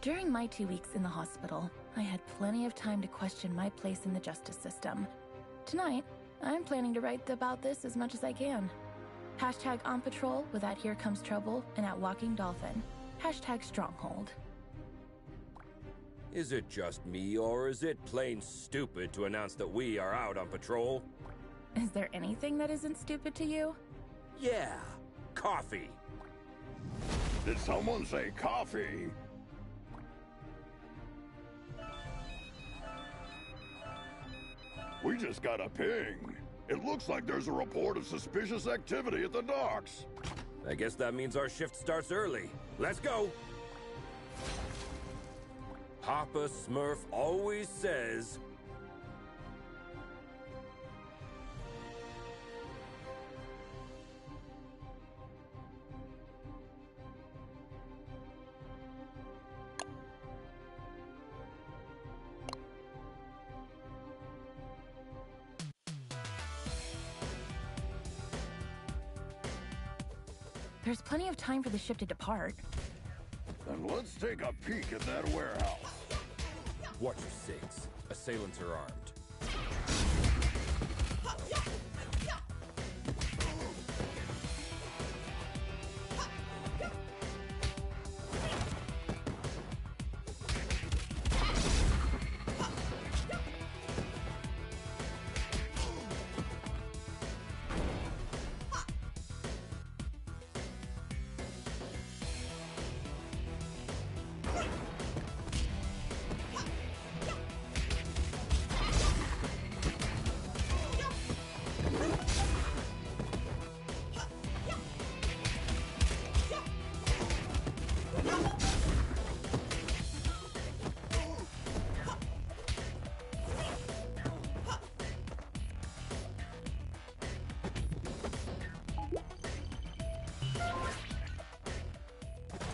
During my 2 weeks in the hospital, I had plenty of time to question my place in the justice system. Tonight, I'm planning to write about this as much as I can. Hashtag on patrol with at Here Comes Trouble and at Walking Dolphin. Hashtag Stronghold. Is it just me, or is it plain stupid to announce that we are out on patrol? Is there anything that isn't stupid to you? Yeah, coffee. Did someone say coffee? We just got a ping. It looks like there's a report of suspicious activity at the docks. I guess that means our shift starts early. Let's go! Papa Smurf always says... There's plenty of time for the ship to depart. Then let's take a peek at that warehouse. Watch your six. Assailants are armed.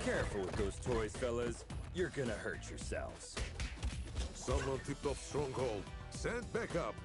Careful with those toys, fellas. You're gonna hurt yourselves. Someone tipped off Stronghold. Send backup.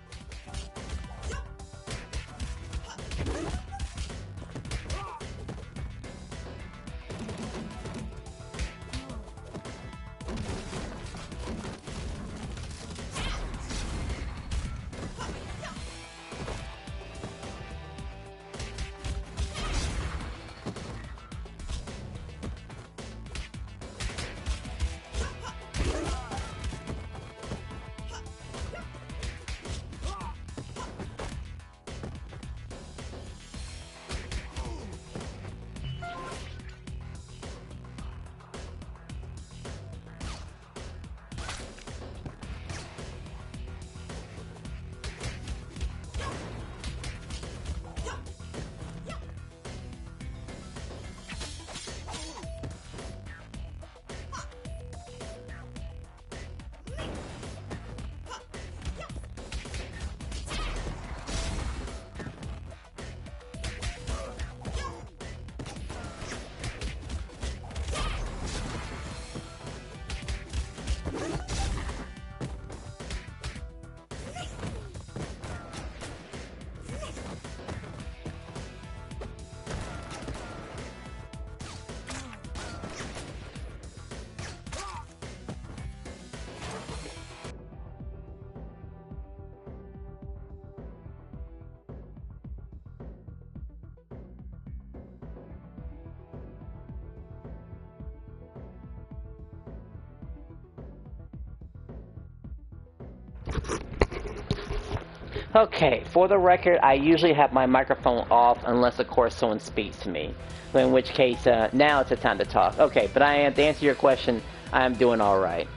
Okay, for the record, I usually have my microphone off unless, of course, someone speaks to me. In which case, now it's the time to talk. Okay, but I am, to answer your question, I am doing alright.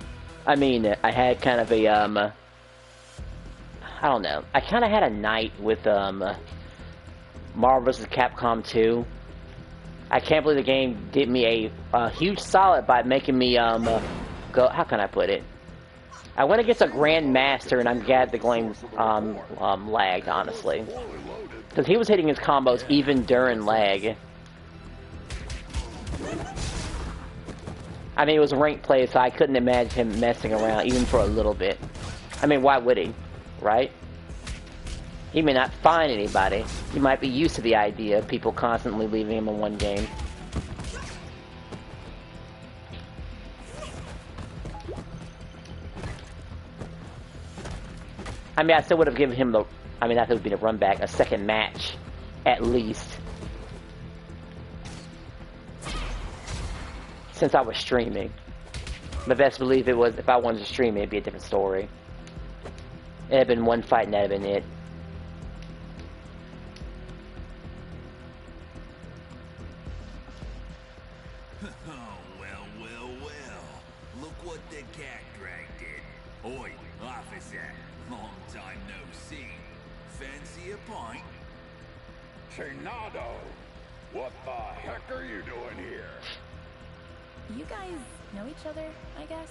I mean, I had kind of a, I don't know. I kind of had a night with, Marvel vs. Capcom 2. I can't believe the game did me a huge solid by making me, go, how can I put it? I went against a Grandmaster, and I'm glad the game lagged, honestly. Because he was hitting his combos even during lag. I mean, it was a ranked play, so I couldn't imagine him messing around, even for a little bit. I mean, why would he? Right? He may not find anybody. He might be used to the idea of people constantly leaving him in one game. I mean, I still would have given him the... I mean, that would be a run back, a second match, at least. Since I was streaming. But best believe it was, if I wanted to stream it, it'd be a different story. It had been one fight and that had been it. Look what the cat dragged in. Oi, officer. Long time no see. Fancy a pint? Chinado, what the heck are you doing here? You guys know each other, I guess?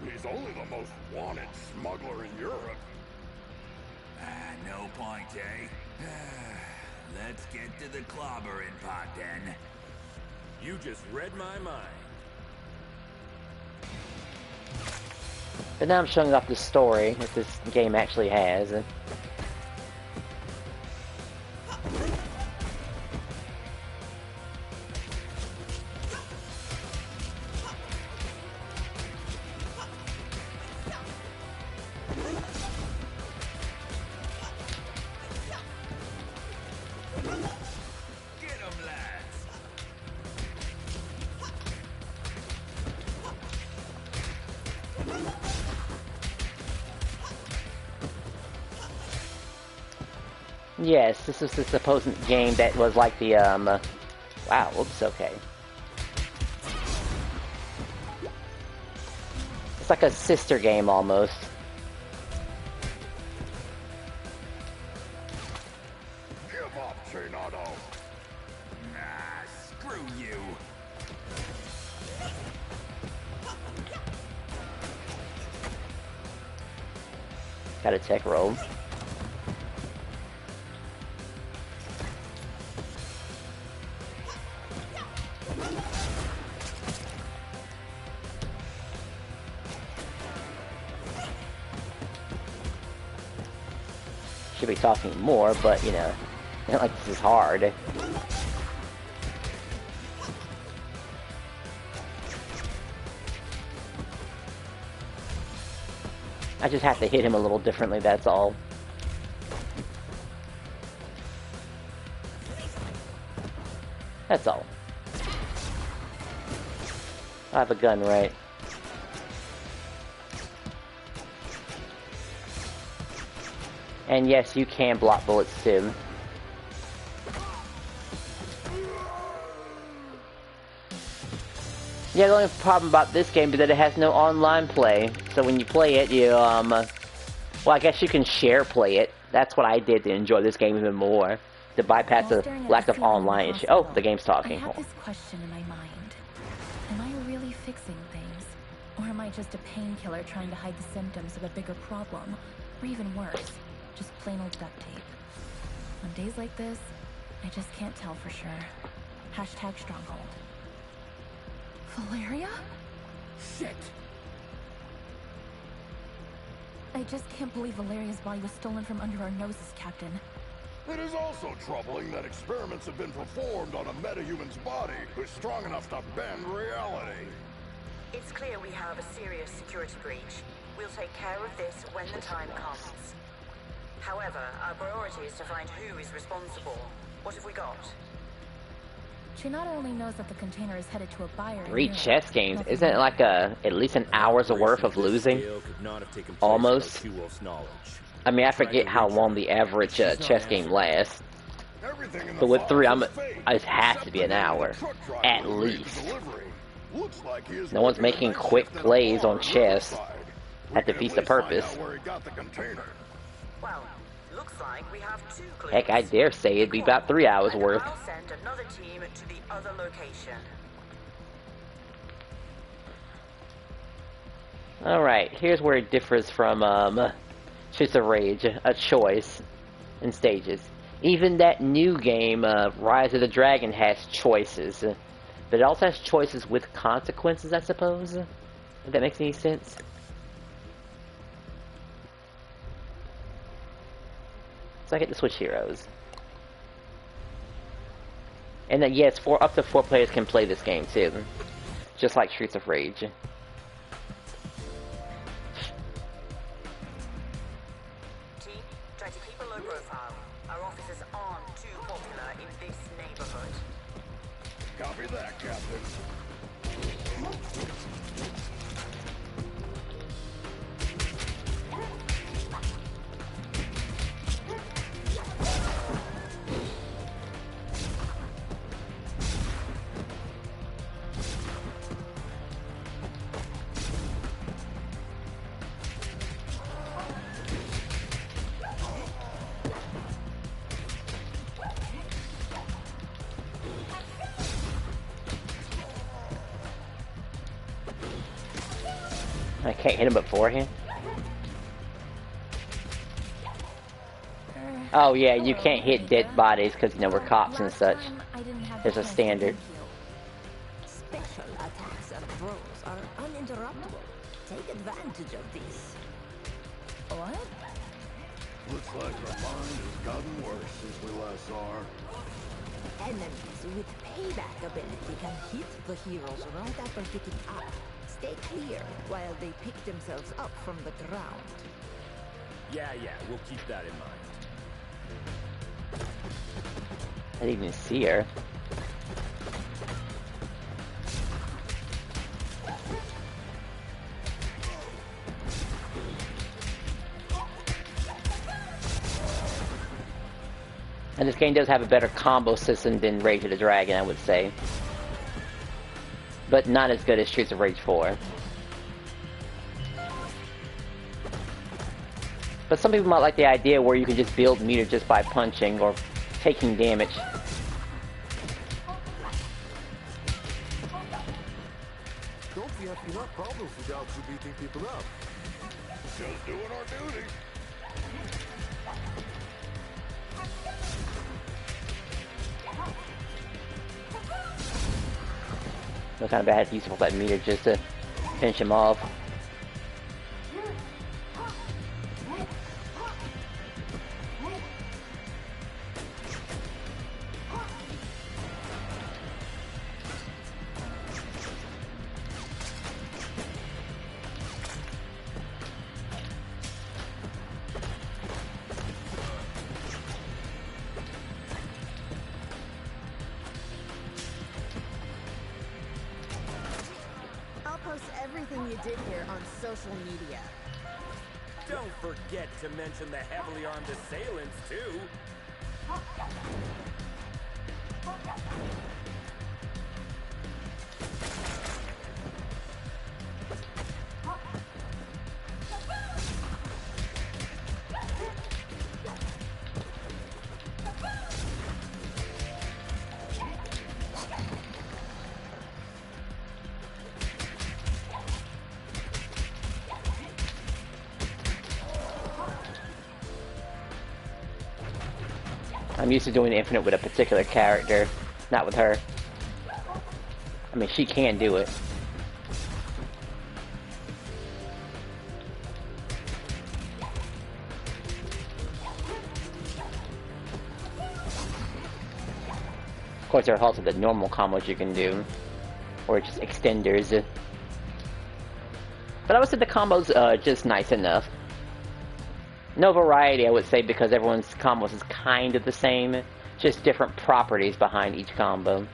He's only the most wanted smuggler in Europe. No point, eh? Let's get to the clobbering pot, then. You just read my mind. But now I'm showing off the story that this game actually has. Yes, this is the supposed game that was like the, wow, whoops, okay. It's like a sister game, almost. Give up, Chinado. Nah, screw you. Got a tech roll. Should be talking more, but you know, not like this is hard. I just have to hit him a little differently, that's all. That's all. I have a gun, right? And yes, you can block bullets too. Yeah, the only problem about this game is that it has no online play. So when you play it, you, well, I guess you can share play it. That's what I did to enjoy this game even more. To bypass the lack of online issue. Oh, the game's talking. I have this question in my mind. Am I really fixing things? Or am I just a painkiller trying to hide the symptoms of a bigger problem? Or even worse, just plain old duct tape. On days like this, I just can't tell for sure. Hashtag stronghold. Valeria? Shit! I just can't believe Valeria's body was stolen from under our noses, Captain. It is also troubling that experiments have been performed on a metahuman's body who's strong enough to bend reality. It's clear we have a serious security breach. We'll take care of this when the time comes. However, our priority is to find who is responsible. What have we got? She not only knows that the container is headed to a buyer... 3 chess games? Isn't it like at least an hour's worth of losing? Almost. I mean, I forget how long the average chess game lasts. But with 3, it has to be an hour. At least. No one's making quick plays on chess. That defeats the purpose. Well, looks like we have 2 clues. Heck, I dare say it'd be about 3 hours worth. I'll send another team to the other location. Alright, here's where it differs from Streets of Rage, a choice in stages. Even that new game, Rise of the Dragon, has choices. But it also has choices with consequences, I suppose? If that makes any sense. So I get to switch heroes. And then, yes, up to 4 players can play this game too. Just like Streets of Rage. Copy that, Captain. I can't hit him beforehand. Oh yeah, you can't hit dead bodies because you know we're cops and such. There's a standard. Special attacks and throws are uninterruptible. Take advantage of these. What? Looks like our mind has gotten worse since we last saw her. Enemies with payback ability can hit the heroes right after getting up. Stay clear while they pick themselves up from the ground. Yeah, we'll keep that in mind. I didn't even see her. And this game does have a better combo system than Rage of the Dragon, I would say. But not as good as Streets of Rage 4. But some people might like the idea where you can just build meter just by punching or taking damage. Don't we have enough problems without you beating people up? Just doing our duty. No kind of bad use of that meter just to finish him off. Everything you did here on social media. Don't forget to mention the heavily armed assailants, too. I'm used to doing infinite with a particular character, not with her. I mean, she can do it. Of course, there are also the normal combos you can do, or just extenders. But I would say the combos are just nice enough. No variety, I would say, because everyone's combos is kind of the same, just different properties behind each combo.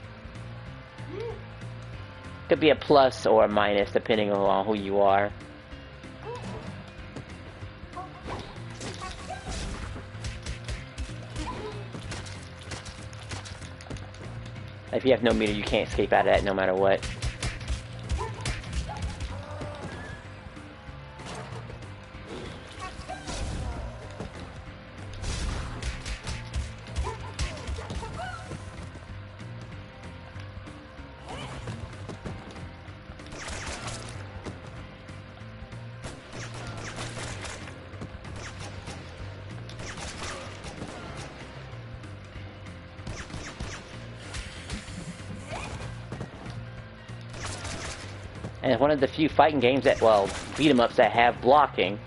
Could be a plus or a minus depending on who you are. If you have no meter, you can't escape out of that no matter what. And it's one of the few fighting games that, well, beat 'em ups that have blocking.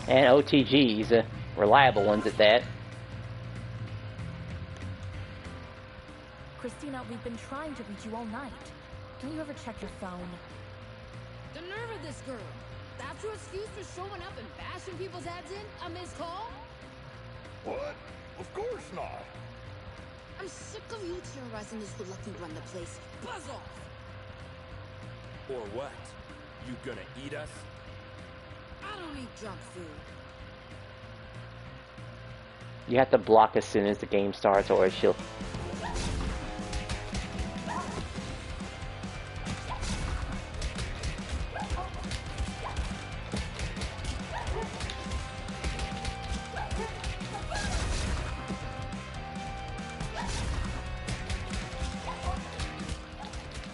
And OTGs, reliable ones at that. Christina, we've been trying to reach you all night. Can you ever check your phone? The nerve of this girl. That's your excuse for showing up and bashing people's heads in? A missed call? What? Of course not. I'm sick of you terrorizing this good luck you run the place. Buzz off! Or what? You gonna eat us? I don't eat junk food. You have to block as soon as the game starts, or she'll...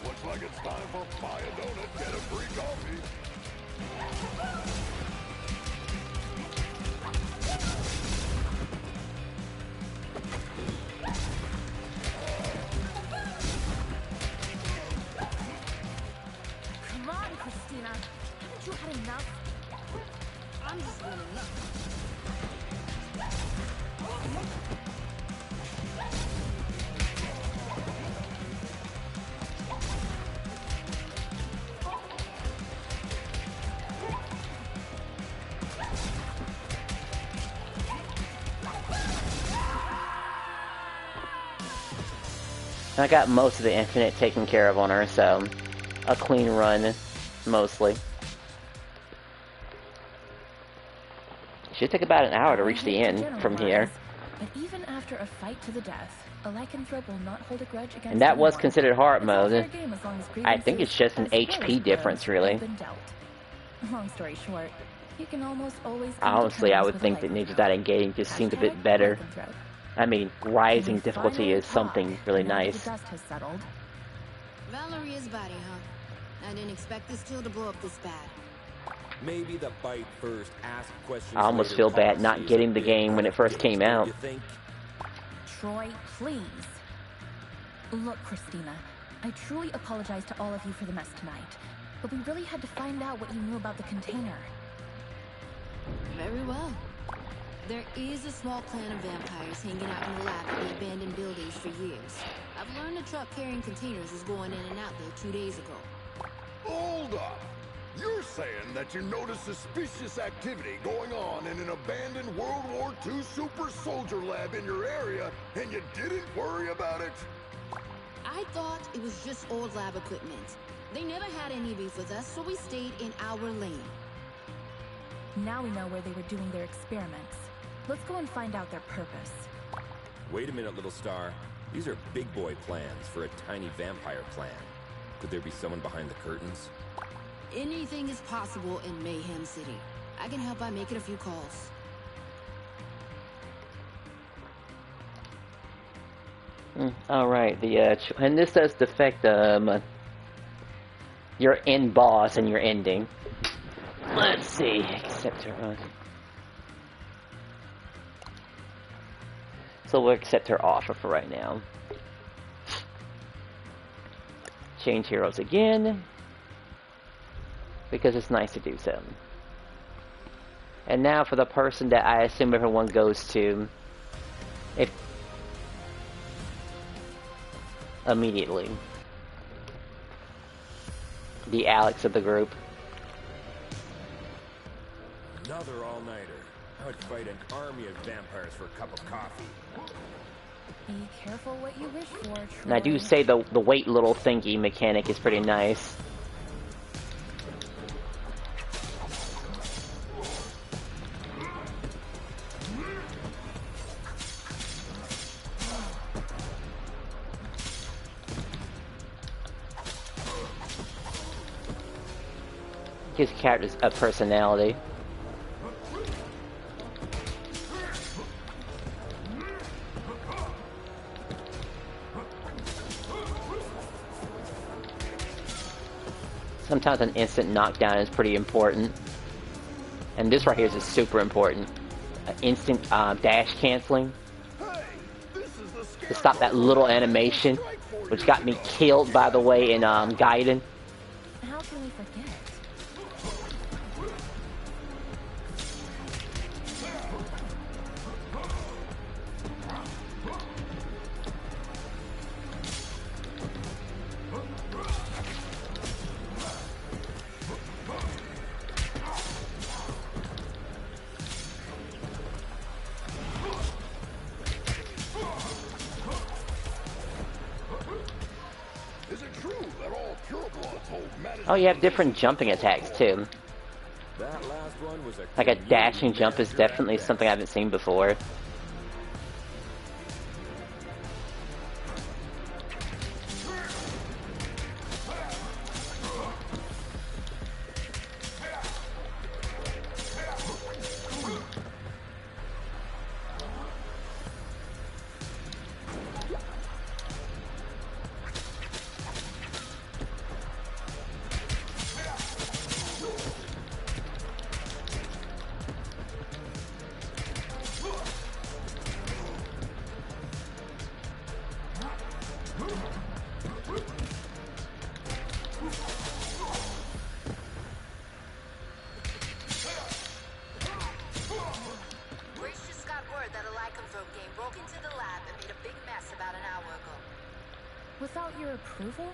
Looks like it's time for buy a donut, get a free coffee. Come on, Christina. Haven't you had enough? I'm just winning luck. I got most of the infinite taken care of on her, so a clean run, mostly. Should take about an hour to reach the end from here. But even after a fight to the death, a lycanthrope will not hold a grudge against And that was anyone. considered hard It's all fair mode. game as long as I think it's just an grievances, as well HP as difference, blows, really. have been dealt. Long story short, you can almost always Honestly, I would think that Ninja Dot Engaging just seemed a bit better. I mean, rising difficulty is something really nice. The dust has settled. Valeria's body, huh? I didn't expect this deal to blow up this bad. Maybe the bite first, ask questions. I almost later feel bad policy not is getting a the bit game when it first outdated, came don't out. you think? Troy, please. Look, Christina, I truly apologize to all of you for the mess tonight, but we really had to find out what you knew about the container. Very well. There is a small clan of vampires hanging out in the lab in the abandoned buildings for years. I've learned a truck carrying containers was going in and out there 2 days ago. Hold up. You're saying that you noticed suspicious activity going on in an abandoned World War II super soldier lab in your area, and you didn't worry about it? I thought it was just old lab equipment. They never had any beef with us, so we stayed in our lane. Now we know where they were doing their experiments. Let's go and find out their purpose. Wait a minute, little star. These are big boy plans for a tiny vampire clan. Could there be someone behind the curtains? Anything is possible in Mayhem City. I can help by making a few calls. Alright, and this does affect your end boss and your ending. Let's see, accept her run. So we'll accept her offer for right now. Change heroes again, because it's nice to do so. And now for the person that I assume everyone goes to, if immediately, the Alex of the group. Another all-nighter. I would fight an army of vampires for a cup of coffee. Be careful what you wish for, Troy. And I do say the wait little thingy mechanic is pretty nice. Gives characters a personality. Sometimes an instant knockdown is pretty important. And this right here is just super important. Instant dash canceling. To stop that little animation, which got me killed, by the way, in Gaiden. How can we forget? asshole managed Oh, you have different jumping attacks too. That last one was Like a dashing jump is definitely something I haven't seen before. Without your approval?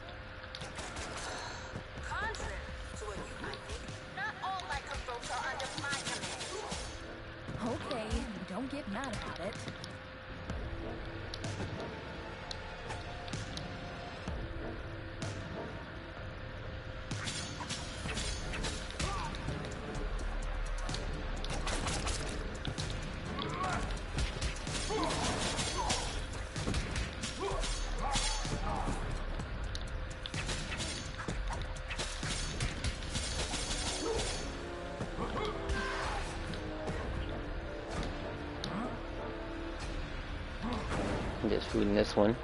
Contrary to what you might think, not all lycanthropes are under my command. Okay, don't get mad about it. There's food in this one.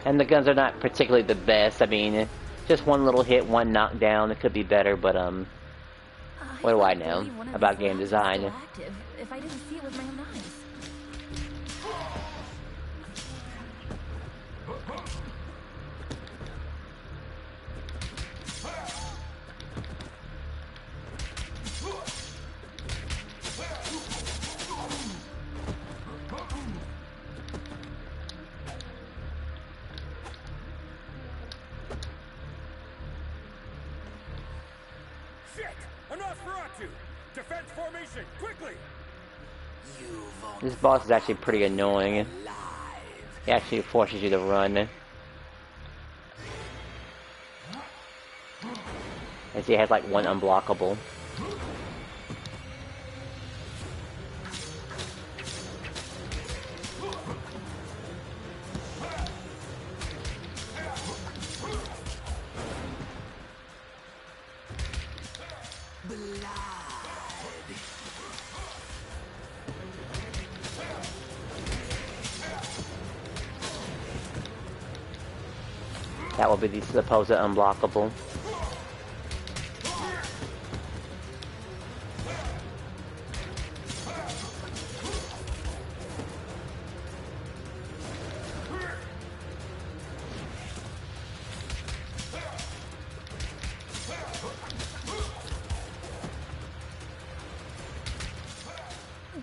And the guns are not particularly the best. I mean, just one little hit, one knockdown. It could be better, but what do I know about game design? If I didn't see it with my own eyes. Defense formation, quickly! This boss is actually pretty annoying. He actually forces you to run. As he has like one unblockable. That will be the supposed unblockable.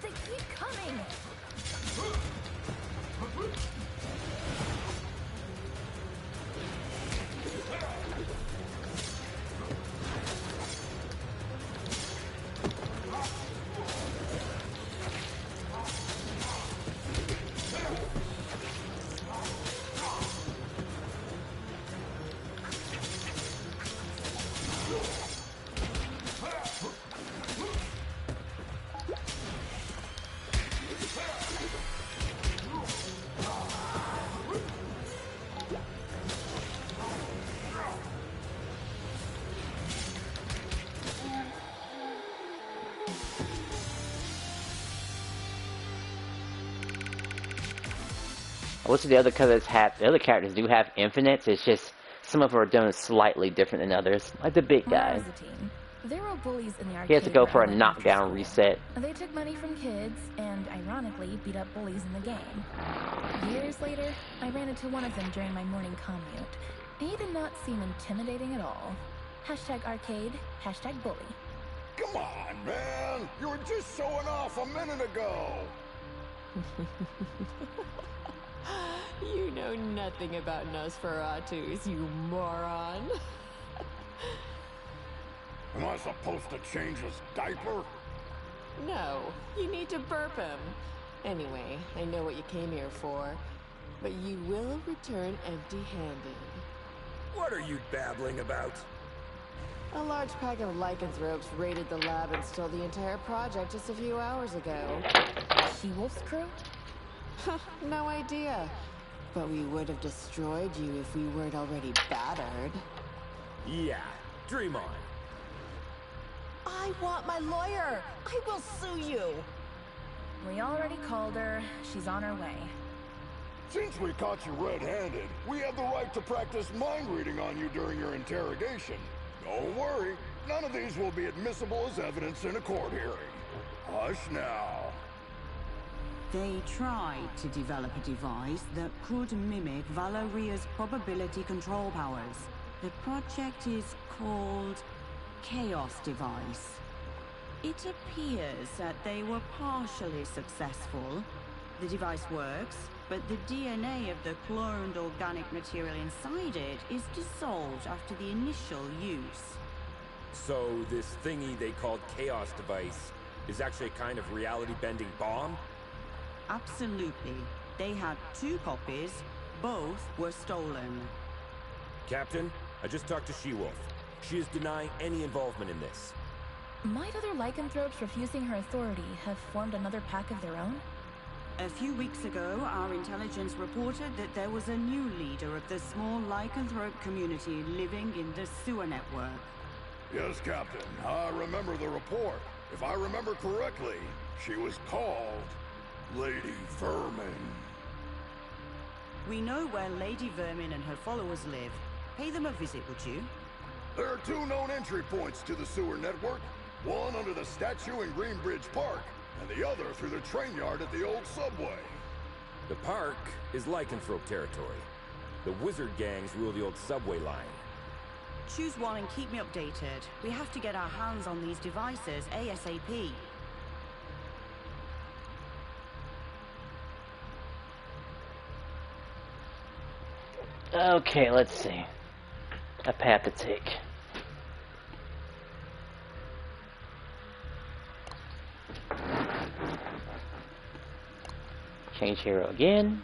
They keep coming! What's the other characters do have infinites? It's just some of them are done slightly different than others. Like the big guy. There were bullies in the arcade. He has to go for a knockdown reset. They took money from kids and, ironically, beat up bullies in the game. Years later, I ran into one of them during my morning commute. He did not seem intimidating at all. Hashtag arcade, hashtag bully. Come on, man! You were just showing off a minute ago! You know nothing about Nosferatus, you moron. Am I supposed to change his diaper? No, you need to burp him. Anyway, I know what you came here for. but you will return empty-handed. What are you babbling about? A large pack of lycanthropes raided the lab and stole the entire project just a few hours ago. She-Wolf's crew? No idea. But we would have destroyed you if we weren't already battered. Yeah, dream on. I want my lawyer! I will sue you! We already called her. She's on her way. Since we caught you red-handed, we have the right to practice mind reading on you during your interrogation. Don't worry, none of these will be admissible as evidence in a court hearing. Hush now. They tried to develop a device that could mimic Valeria's probability control powers. The project is called Chaos Device. It appears that they were partially successful. The device works, but the DNA of the cloned organic material inside it is dissolved after the initial use. So this thingy they called Chaos Device is actually a kind of reality-bending bomb? Absolutely. They had 2 copies. Both were stolen. Captain, I just talked to She-Wolf. She is denying any involvement in this. Might other lycanthropes refusing her authority have formed another pack of their own? A few weeks ago, our intelligence reported that there was a new leader of the small lycanthrope community living in the sewer network. Yes, Captain. I remember the report. If I remember correctly, she was called Lady Vermin. We know where Lady Vermin and her followers live. Pay them a visit, would you? There are 2 known entry points to the sewer network. One under the statue in Greenbridge Park, and the other through the train yard at the old subway. The park is lycanthrope territory. The wizard gangs rule the old subway line. Choose one and keep me updated. We have to get our hands on these devices ASAP. Okay, let's see. A path to take. Change hero again.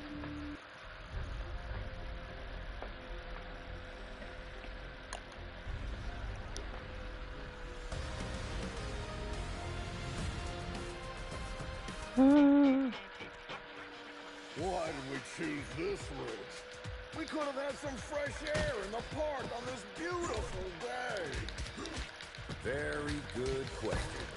Why did we choose this route? We could have had some fresh air in the park on this beautiful day. Very good question.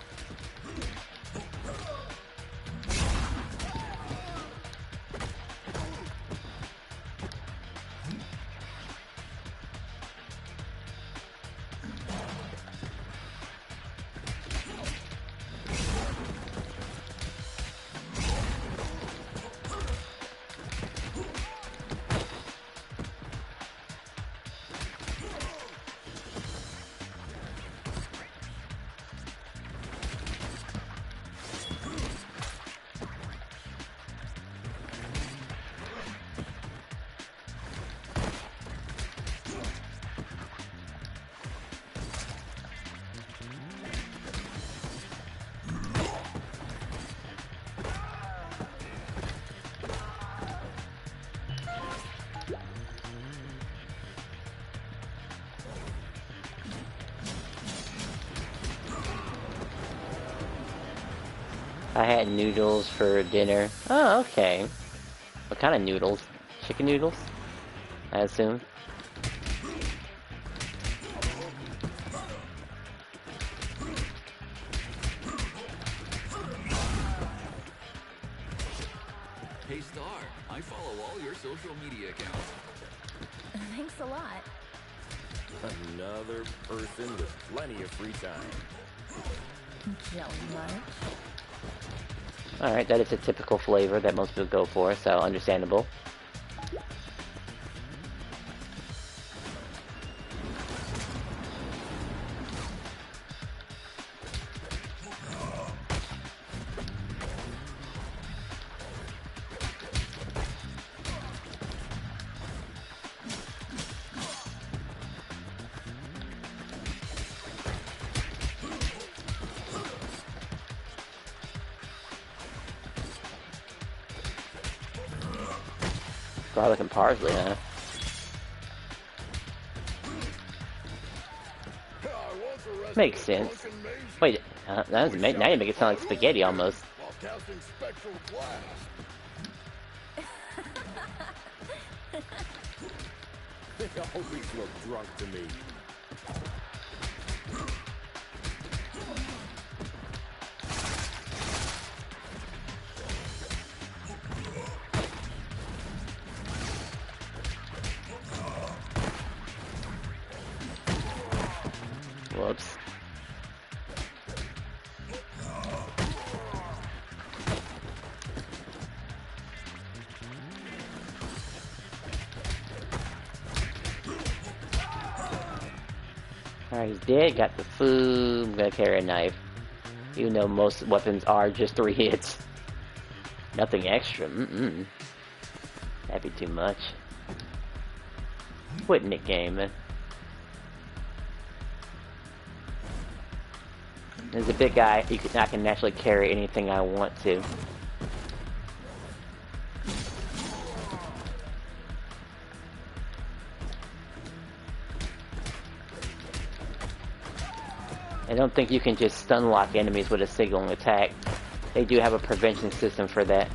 I had noodles for dinner. Oh, okay. What kind of noodles? Chicken noodles? I assume. Hey Star, I follow all your social media accounts. Thanks a lot. Another person with plenty of free time. Jelly much? Alright, that is a typical flavor that most people go for, so understandable. Garlic and parsley, huh? Makes sense. Wait, now you make it sound like spaghetti almost. They always look drunk to me. Whoops. Alright, he's dead. Got the food. I'm gonna carry a knife. Even though most weapons are just 3 hits. Nothing extra. That'd be too much. Quitting the game, man. As a big guy, I can naturally carry anything I want to. I don't think you can just stun lock enemies with a single attack. They do have a prevention system for that.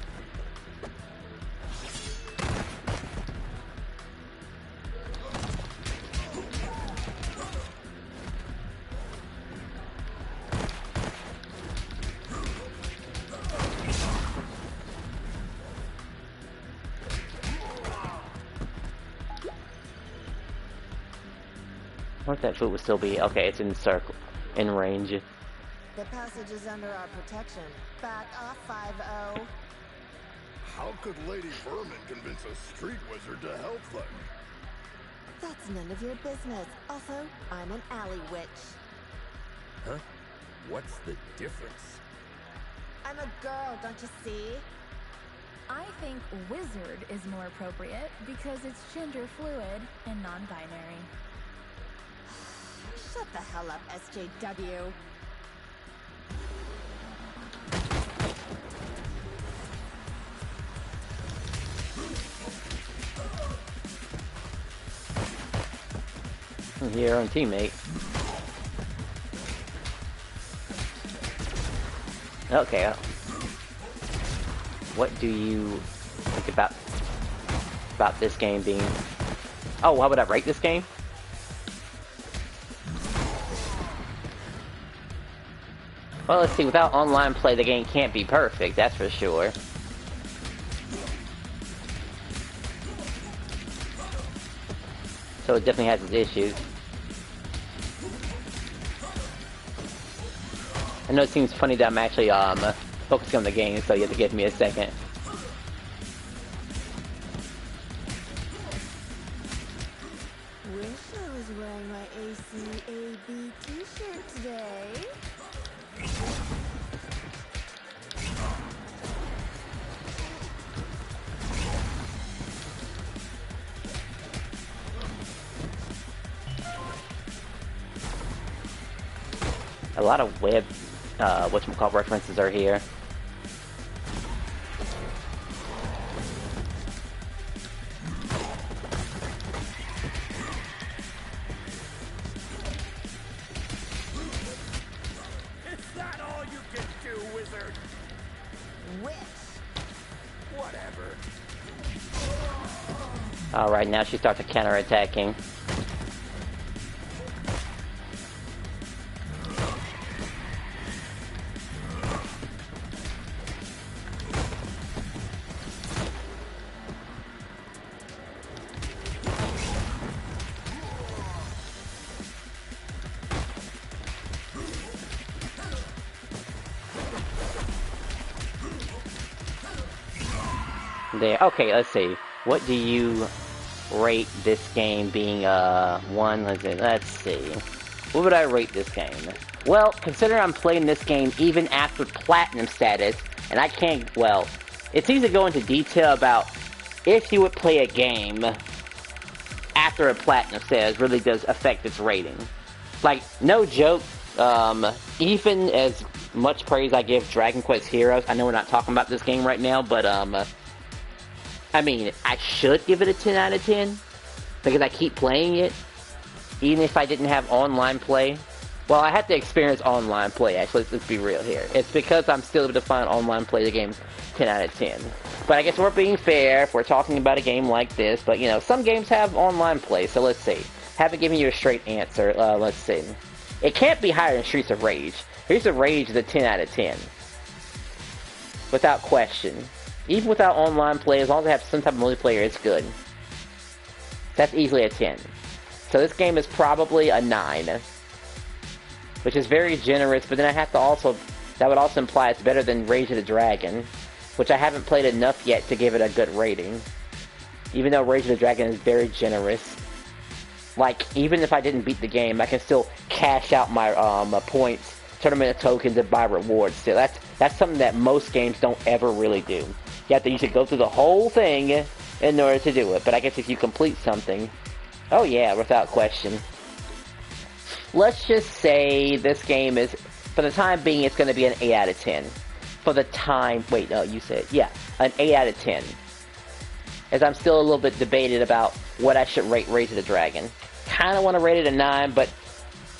I wonder if that food would still be... Okay, it's in circle. In range. The passage is under our protection. Back off, 5-0. How could Lady Vermin convince a street wizard to help them? That's none of your business. Also, I'm an alley witch. Huh? What's the difference? I'm a girl, don't you see? I think wizard is more appropriate because it's gender fluid and non-binary. Shut the hell up, SJW. Your own teammate. Okay. What do you think about this game being... Oh, why would I rate this game? Well, let's see. Without online play, the game can't be perfect. That's for sure. So it definitely has its issues. I know it seems funny that I'm actually focusing on the game, so you have to give me a second. Wish I was wearing my ACAB t-shirt today. A lot of web, whatchamacallit references are here. Is that all you can do, wizard? Witch. Whatever. Alright, now she starts counterattacking. There. Okay, let's see. What do you rate this game being, one? Let's see. What would I rate this game? Well, considering I'm playing this game even after Platinum status, and I can't, well, it's easy to go into detail about if you would play a game after a Platinum status really does affect its rating. Like, no joke, even as much praise I give Dragon Quest Heroes, I know we're not talking about this game right now, but, I mean, I should give it a 10 out of 10 because I keep playing it, even if I didn't have online play. Well, I had to experience online play, actually. Let's be real here. It's because I'm still able to find online play the game's 10 out of 10. But I guess we're being fair if we're talking about a game like this. But, you know, some games have online play, so let's see. Haven't given you a straight answer. Let's see. It can't be higher than Streets of Rage. Streets of Rage is a 10 out of 10. Without question. Even without online play, as long as they have some type of multiplayer, it's good. That's easily a 10. So this game is probably a 9. Which is very generous, but then I have to also... That would also imply it's better than Rage of the Dragon, which I haven't played enough yet to give it a good rating. Even though Rage of the Dragon is very generous. Like, even if I didn't beat the game, I can still cash out my points, tournament tokens, and buy rewards still. That's something that most games don't ever really do. You have to usually go through the whole thing in order to do it. But I guess if you complete something... Oh yeah, without question. Let's just say this game is, for the time being, it's going to be an 8 out of 10. For the time... Wait, no, you said... Yeah, an 8 out of 10. As I'm still a little bit debated about what I should rate Rage of the Dragon. Kind of want to rate it a 9, but...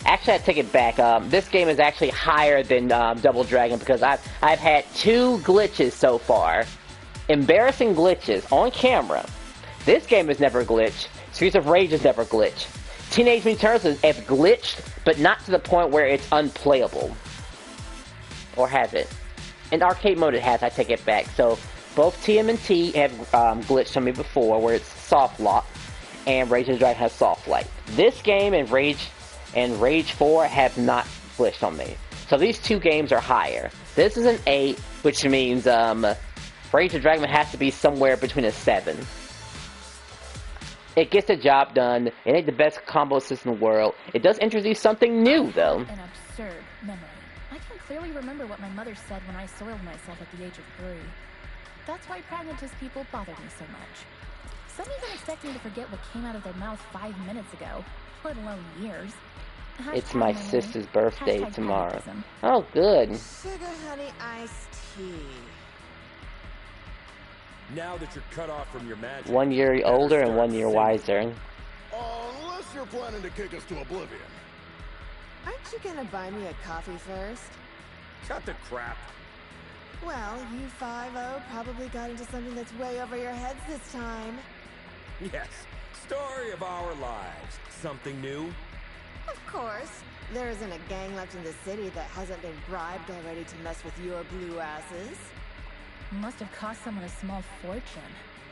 Actually, I take it back. This game is actually higher than Double Dragon because I've had 2 glitches so far. Embarrassing glitches on camera. This game has never glitched. Streets of Rage has never glitched. Teenage Mutant Turtles has glitched, but not to the point where it's unplayable. Or has it? In arcade mode it has, I take it back. So, both TMNT have glitched on me before, where it's soft lock, and Rage of the Dragon has soft light. This game and Rage 4 have not glitched on me. So these 2 games are higher. This is an 8, which means Rage of the Dragon has to be somewhere between a 7. It gets the job done. It ain't the best combo system in the world. It does introduce something new, though. An absurd memory. I can clearly remember what my mother said when I soiled myself at the age of 3. That's why pragmatist people bother me so much. Some even expect me to forget what came out of their mouth 5 minutes ago, let alone years. It's my sister's birthday tomorrow. Oh, good. Sugar honey iced tea. Now that you're cut off from your magic... 1 year older and 1 year wiser. Unless you're planning to kick us to oblivion. Aren't you gonna buy me a coffee first? Cut the crap. Well, you 5-0 probably got into something that's way over your heads this time. Yes. Story of our lives. Something new? Of course. There isn't a gang left in the city that hasn't been bribed already to mess with your blue asses. Must have cost someone a small fortune.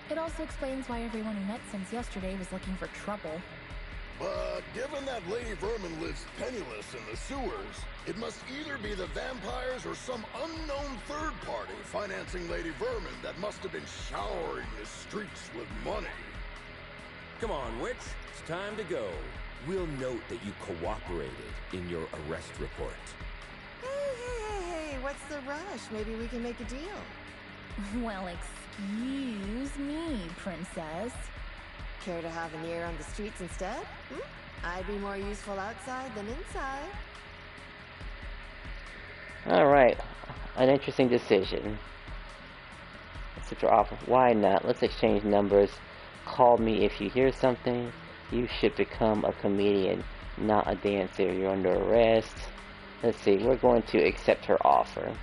It also explains why everyone we met since yesterday was looking for trouble. But given that Lady Vermin lives penniless in the sewers, it must either be the vampires or some unknown third party financing Lady Vermin that must have been showering the streets with money. Come on, Witch. It's time to go. We'll note that you cooperated in your arrest report. Hey, what's the rush? Maybe we can make a deal. Well, excuse me, princess. Care to have an ear on the streets instead? I'd be more useful outside than inside. Alright. An interesting decision. Accept your offer. Why not? Let's exchange numbers. Call me if you hear something. You should become a comedian, not a dancer. You're under arrest. Let's see. We're going to accept her offer.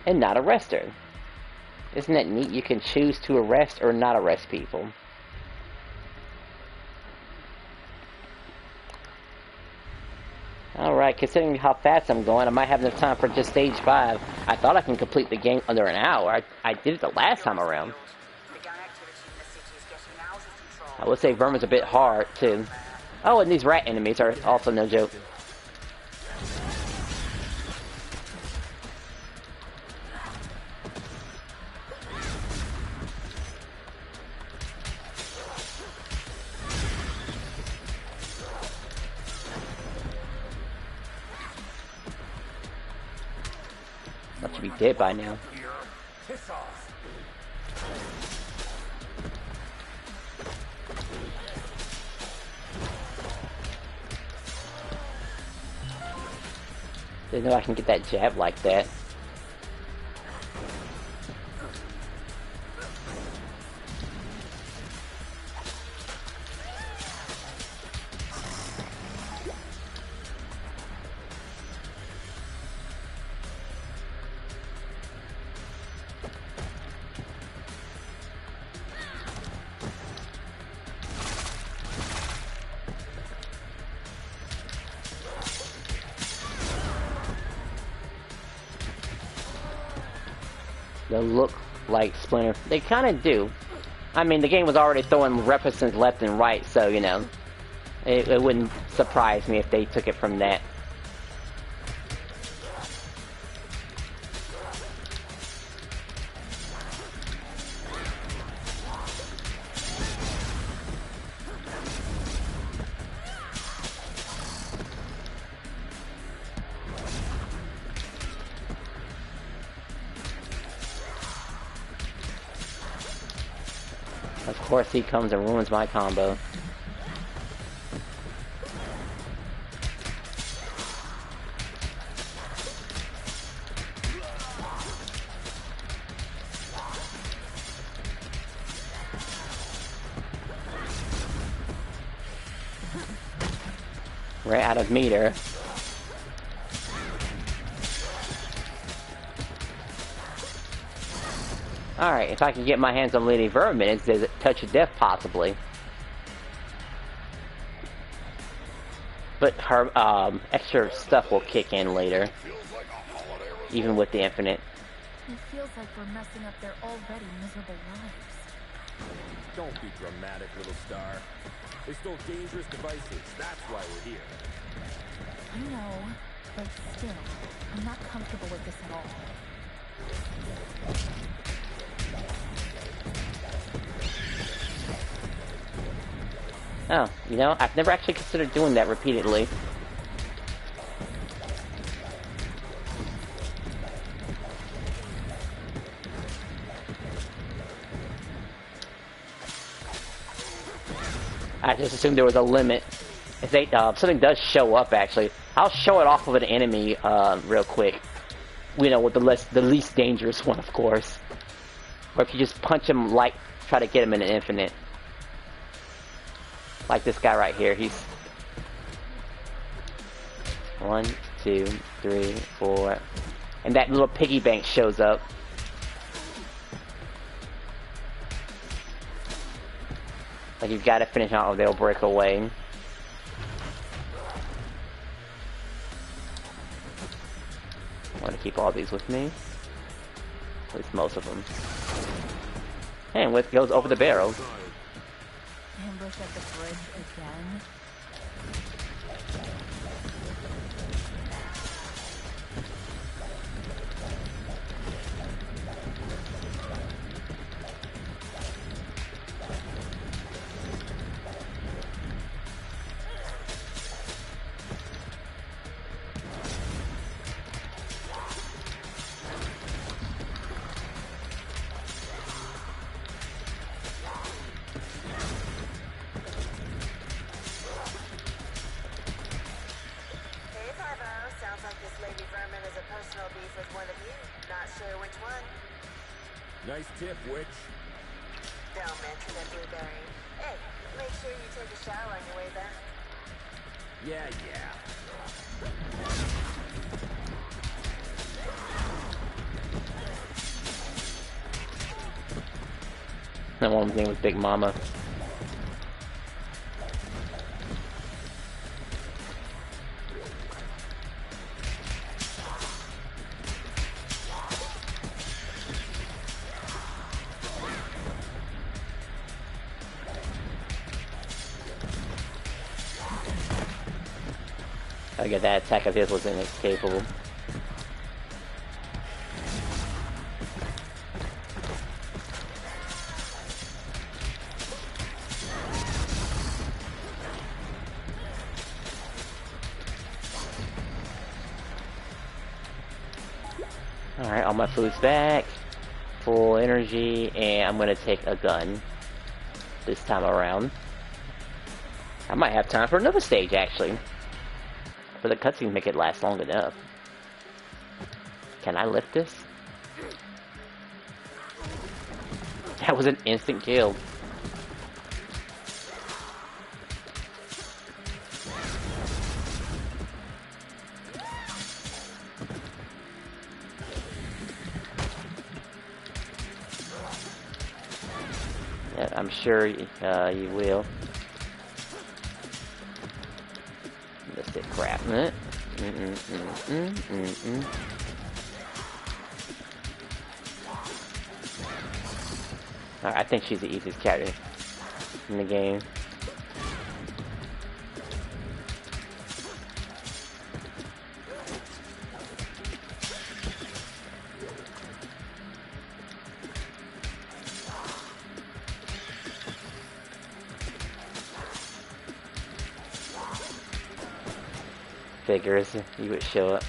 And not arrest her. Isn't that neat? You can choose to arrest or not arrest people. Alright, considering how fast I'm going, I might have enough time for just stage 5. I thought I can complete the game under an hour. I did it the last time around. I would say Vermin's a bit hard, too. Oh, and these rat enemies are also no joke. That should be dead by now. Piss off. Didn't know I can get that jab like that. that look like Splinter. They kind of do. I mean, the game was already throwing references left and right, so, you know, it wouldn't surprise me if they took it from that. Of course he comes and ruins my combo. Right out of meter. Alright, if I can get my hands on Lady Vermin, there's a touch of death possibly. But her extra stuff will kick in later. Even with the infinite. It feels like we're messing up their already miserable lives. Don't be dramatic, little star. They stole dangerous devices. That's why we're here. I know, but still, I'm not comfortable with this at all. Oh, you know, I've never actually considered doing that repeatedly. I just assumed there was a limit. If they, something does show up, actually, I'll show it off of an enemy, real quick. You know, with the least dangerous one, of course. Or if you just punch him, like, try to get him in an infinite. Like this guy right here, he's 1, 2, 3, 4, and that little piggy bank shows up. Like you've got to finish out or they'll break away. I want to keep all these with me. At least most of them. And what goes over the barrel. Ambush at the bridge again? Nice tip, witch. Don't mention it, Blueberry. Hey, make sure you take a shower on your way back. Yeah. That one thing with Big Mama. I get that attack of his was inescapable. Alright, all my food's back. Full energy, and I'm gonna take a gun this time around. I might have time for another stage, actually. For the cutscene to make it last long enough. Can I lift this? That was an instant kill. Yeah, I'm sure you will. Let's get crap in it. I think she's the easiest character in the game. Figures, you would show up.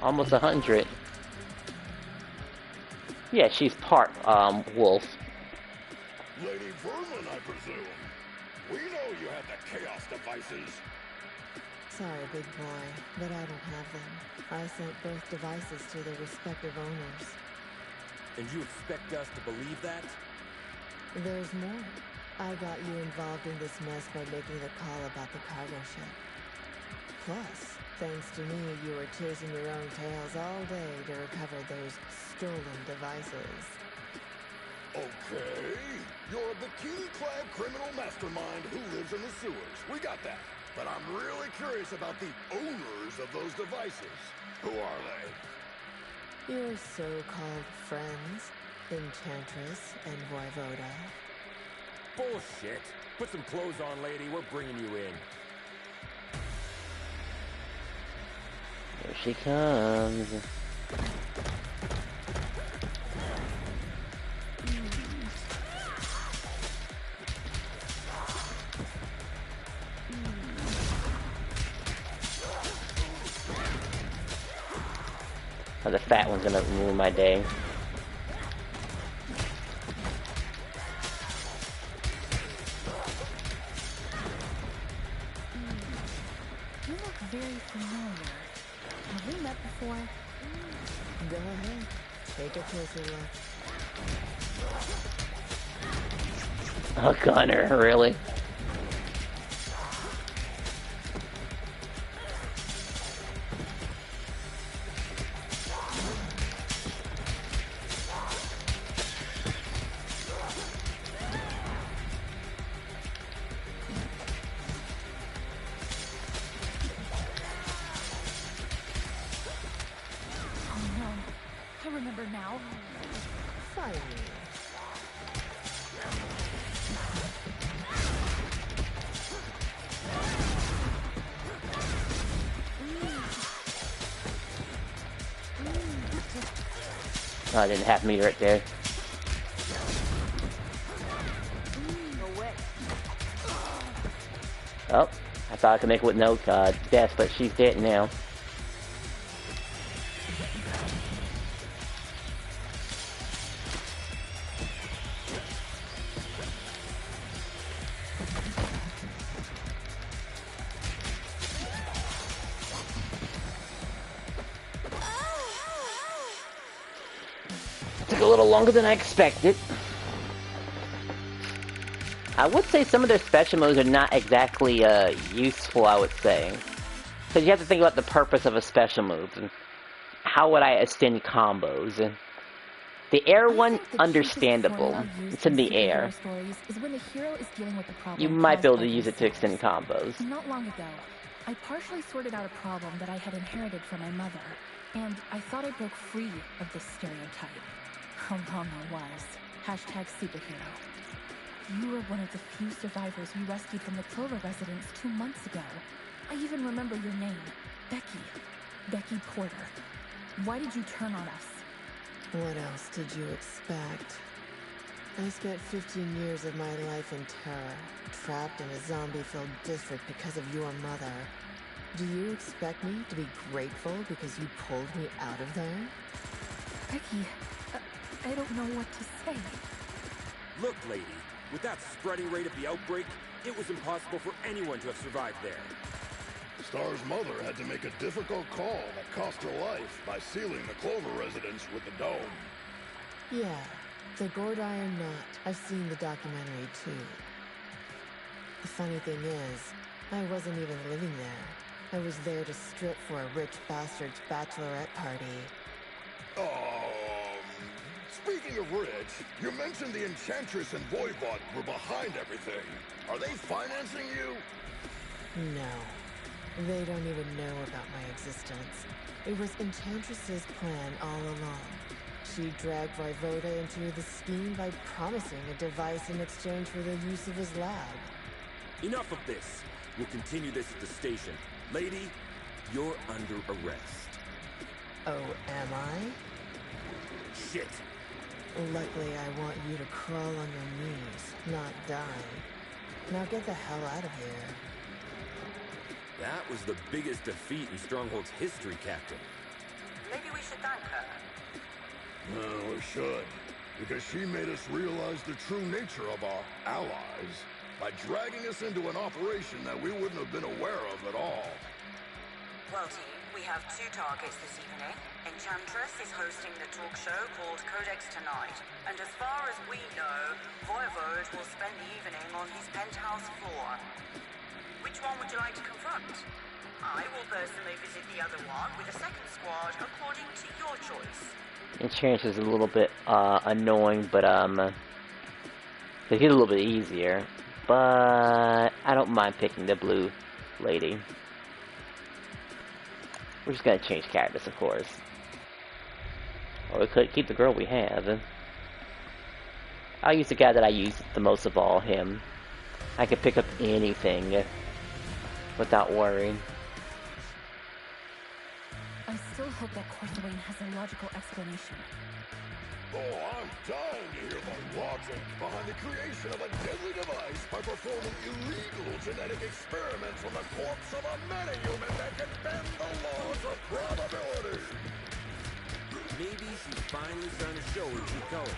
Almost 100. Yeah, she's part wolf. Lady Vermin, I presume. We know you have the chaos devices. Sorry, big boy, but I don't have them. I sent both devices to their respective owners. And you expect us to believe that? There's more. I got you involved in this mess by making the call about the cargo ship. Plus, thanks to me, you were chasing your own tails all day to recover those stolen devices. Okay, you're a bikini-clad criminal mastermind who lives in the sewers. We got that. But I'm really curious about the owners of those devices. Who are they? Your so-called friends, Enchantress and Voivoda. Bullshit. Put some clothes on, lady. We're bringing you in. Here she comes. Oh, the fat one's gonna ruin my day. You look very familiar. Have we met before? Go ahead. Take a closer look. Oh, Gunner, really? Remember now? Finally. Oh, I didn't have me right there. Oh, I thought I could make it with no death, but she's dead now. Took a little longer than I expected. I would say some of their special moves are not exactly useful, I would say. Because you have to think about the purpose of a special move. And how would I extend combos? And the air one, understandable. It's in the air. Is when the hero is dealing with the problem You might be able to use it to extend combos. Not long ago, I partially sorted out a problem that I had inherited from my mother. And I thought I broke free of this stereotype. How wrong I was. Hashtag superhero. You were one of the few survivors we rescued from the Clover residence 2 months ago. I even remember your name. Becky. Becky Porter. Why did you turn on us? What else did you expect? I spent 15 years of my life in terror, trapped in a zombie-filled district because of your mother. Do you expect me to be grateful because you pulled me out of there? Becky, I don't know what to say. Look, lady, with that spreading rate of the outbreak, it was impossible for anyone to have survived there. Star's mother had to make a difficult call that cost her life by sealing the Clover residence with the dome. Yeah, the Gourd Iron Knot. I've seen the documentary too. The funny thing is, I wasn't even living there. I was there to strip for a rich bastard's bachelorette party. Speaking of rich, you mentioned the Enchantress and Voivod were behind everything. Are they financing you? No. They don't even know about my existence. It was Enchantress's plan all along. She dragged Voivoda into the scheme by promising a device in exchange for the use of his lab. Enough of this. We'll continue this at the station. Lady, you're under arrest. Oh, am I? Shit. Luckily, I want you to crawl on your knees, not die. Now get the hell out of here. That was the biggest defeat in Stronghold's history, Captain. Maybe we should thank her. No, we should. Because she made us realize the true nature of our allies by dragging us into an operation that we wouldn't have been aware of at all. Well, team, we have 2 targets this evening. Enchantress is hosting the talk show called Codex Tonight. And as far as we know, Voivod will spend the evening on his penthouse floor. Which one would you like to confront? I will personally visit the other one with a second squad according to your choice. Insurance is a little bit annoying, but they get a little bit easier. But I don't mind picking the blue lady. We're just gonna change characters, of course. Or we could keep the girl we have. I'll use the guy that I use the most of all, him. I can pick up anything without worrying. I still hope that Corsawane has a logical explanation. Oh, I'm dying to hear the logic behind the creation of a deadly device by performing illegal genetic experiments on the corpse of a metahuman that can bend the laws of probability. Maybe she's finally starting to show her true colors.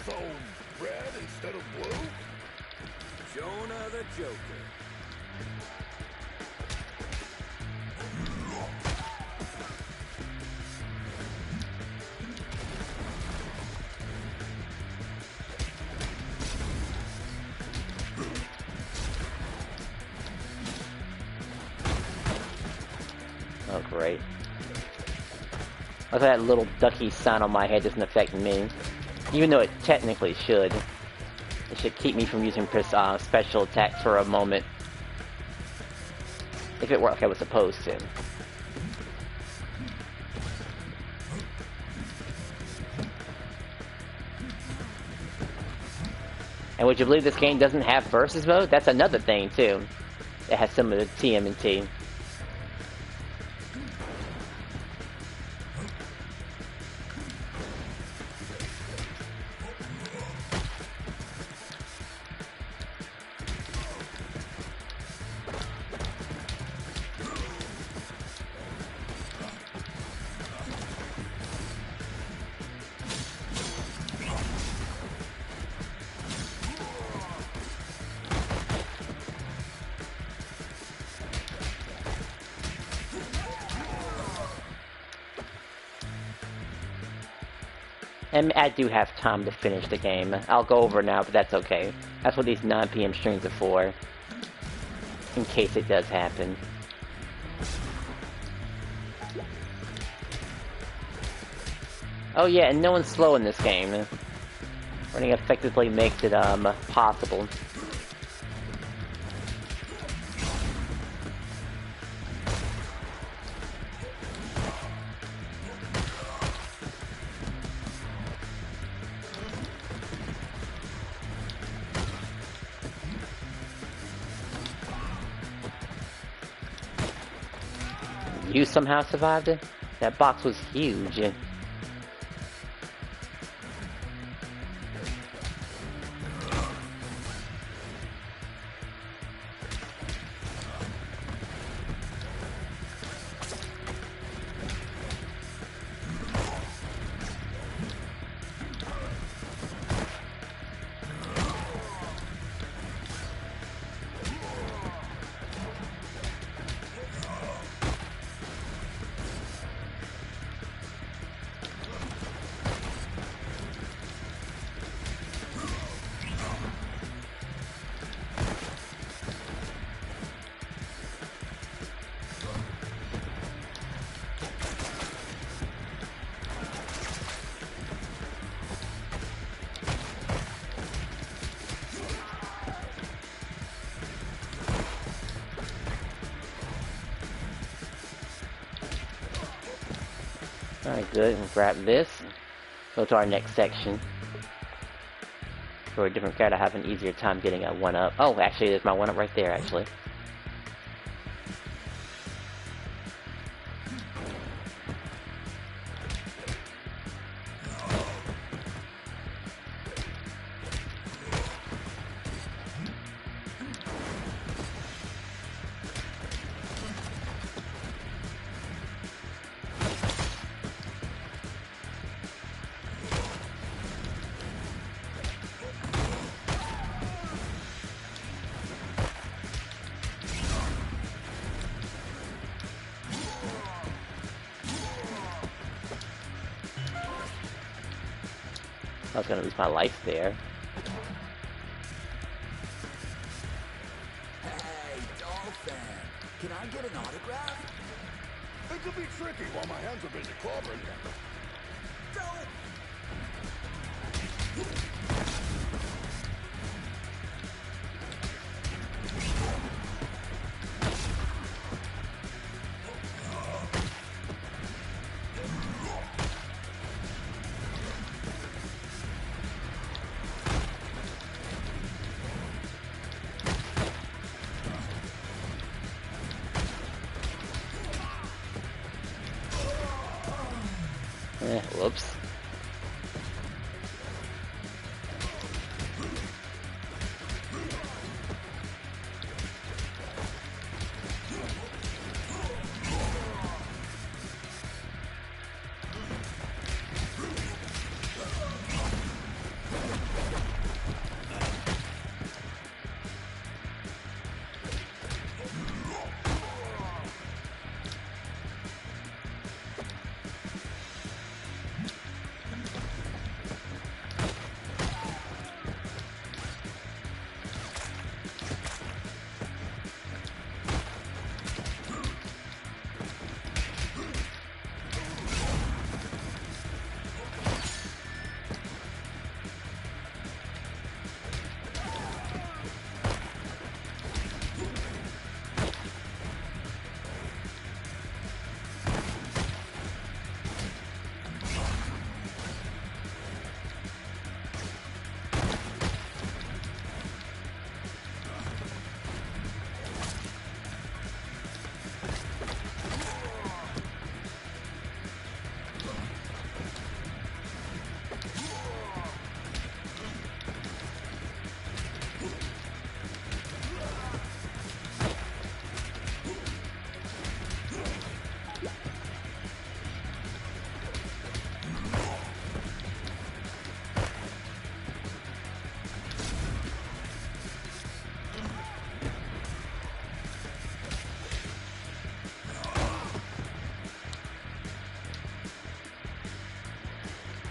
So, red instead of blue? Jonah the Joker. Oh, great. Look at that little ducky sign on my head doesn't affect me. Even though it technically should. It should keep me from using special attacks for a moment. If it were like I was supposed to. And would you believe this game doesn't have versus mode? That's another thing, too. It has some of the TMNT. And I do have time to finish the game. I'll go over now, but that's okay. That's what these 9 PM streams are for. In case it does happen. Oh yeah, and no one's slow in this game. Running effectively makes it possible. You somehow survived it? That box was huge. Alright, good. We'll grab this. Go to our next section. For a different character, I have an easier time getting a 1-up. Oh, actually, there's my 1-up right there, actually. I was gonna lose my life there. Hey, Dolphin, can I get an autograph? It could be tricky while my hands are busy clobbering you. Don't! Whoops.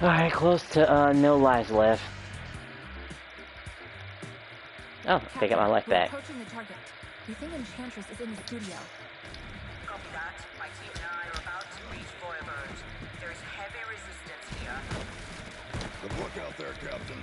Alright, close to no lives left. Oh, they got my life back. Approaching the target. We think Enchantress is in the studio. Copy that. My team and I are about to reach Voivode. There is heavy resistance here. Good luck out there, Captain.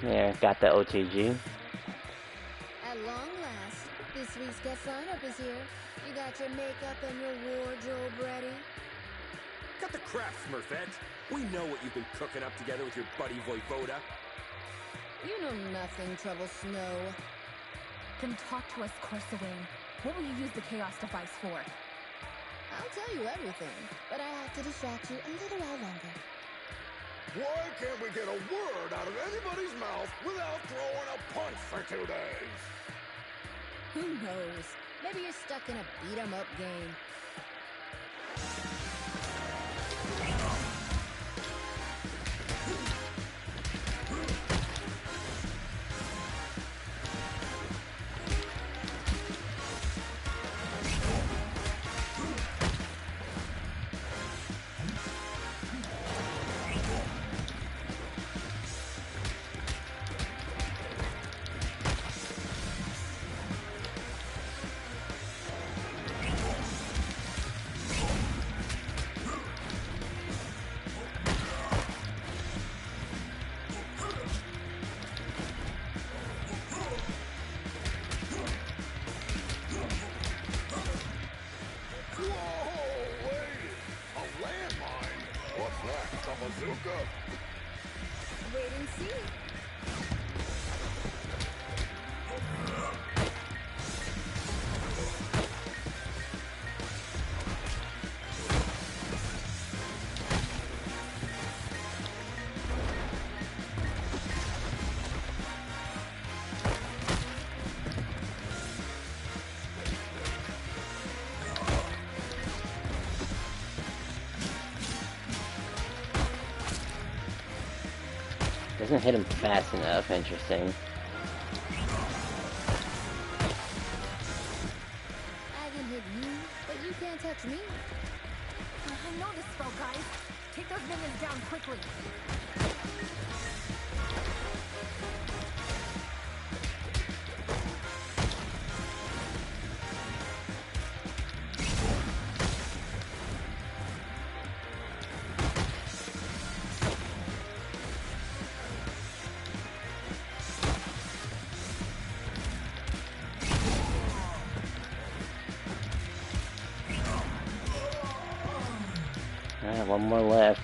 Yeah, got the OTG. At long last, this week's guest lineup is here. You got your makeup and your wardrobe ready? Cut the crap, Smurfette. We know what you've been cooking up together with your buddy Voivoda. You know nothing, Trouble Snow. Then talk to us, Corsair. What will you use the Chaos device for? I'll tell you everything, but I have to distract you a little while longer. Why can't we get a word out of anybody's mouth without throwing a punch for 2 days? Who knows? Maybe you're stuck in a beat-em-up game. Bazooka? Wait and see. Doesn't hit him fast enough. Interesting. I can hit you, but you can't touch me. I know this spell, guys. Take those minions down quickly. Alright, one more left.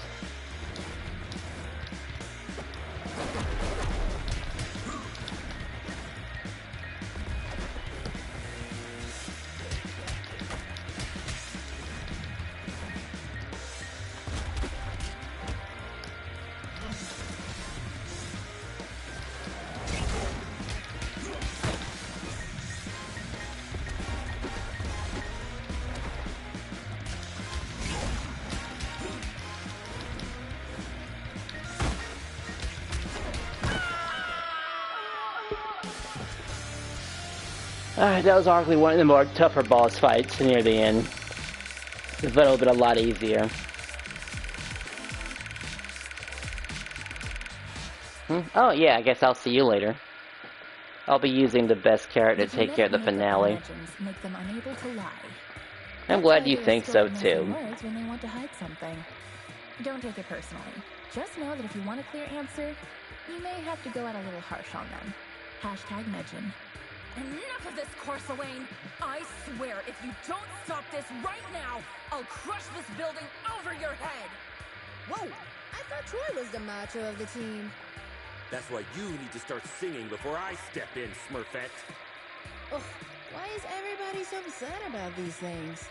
Alright, that was arguably one of the more tougher boss fights near the end. It would have been a lot easier. Oh yeah, I guess I'll see you later. I'll be using the best character to take care of the finale. Make them unable to lie. I'm glad you think so too. Words when they want to hide something. Don't take it personally. Just know that if you want a clear answer, you may have to go out a little harsh on them. Hashtag Megin. Enough of this, Corsawane! I swear, if you don't stop this right now, I'll crush this building over your head! Whoa! I thought Troy was the macho of the team. That's why you need to start singing before I step in, Smurfette. Ugh, why is everybody so upset about these things?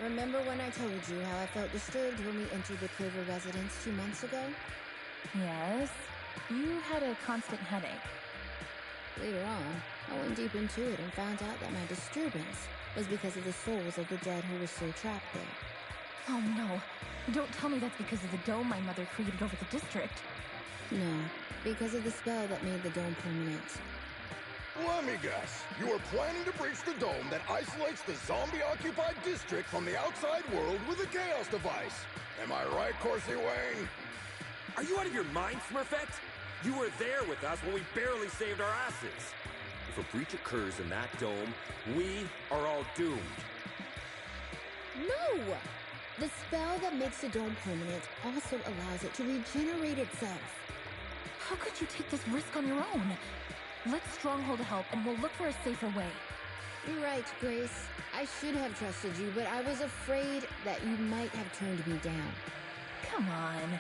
Remember when I told you how I felt disturbed when we entered the Clover residence 2 months ago? Yes. You had a constant headache. Later on, I went deep into it and found out that my disturbance was because of the souls of the dead who were still trapped there. Oh no. Don't tell me that's because of the dome my mother created over the district. No, because of the spell that made the dome permanent. Let me guess. You are planning to breach the dome that isolates the zombie-occupied district from the outside world with a chaos device. Am I right, Corsi Wayne? Are you out of your mind, Smurfette? You were there with us when we barely saved our asses. If a breach occurs in that dome, we are all doomed. No! The spell that makes the dome permanent also allows it to regenerate itself. How could you take this risk on your own? Let Stronghold help and we'll look for a safer way. You're right, Grace. I should have trusted you, but I was afraid that you might have turned me down. Come on.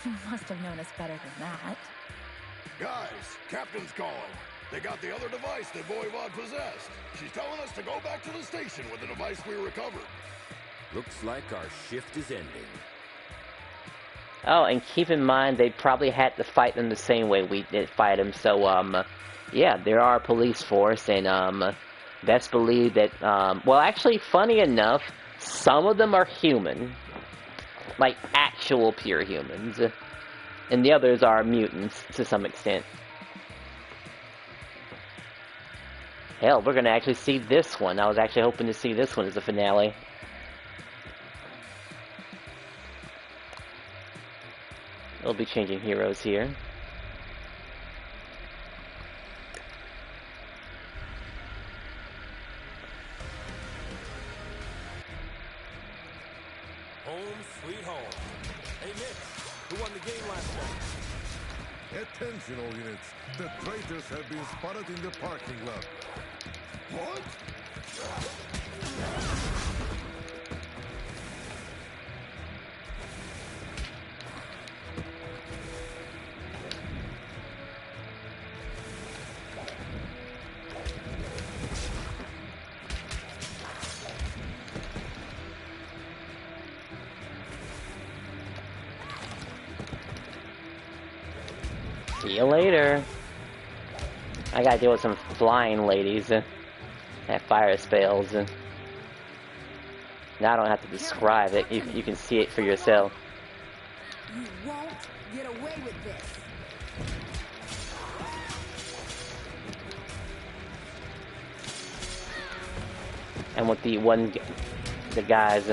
You must have known us better than that. Guys, Captain's calling. They got the other device that Voivod possessed. She's telling us to go back to the station with the device we recovered. Looks like our shift is ending. Oh, and keep in mind, they probably had to fight them the same way we did fight them. So, yeah, there are a police force, and, best believe that, well, actually, funny enough, some of them are human. Like, actual pure humans. And the others are mutants, to some extent. Hell, we're gonna actually see this one. I was actually hoping to see this one as a finale. We'll be changing heroes here. Home sweet home. Hey, Mitch, who won the game last night? Attention, all units. The traitors have been spotted in the parking lot. What? See you later. I gotta deal with some flying ladies that fire spells. Now I don't have to describe it. You can see it for yourself. You won't get away with this. And with the guys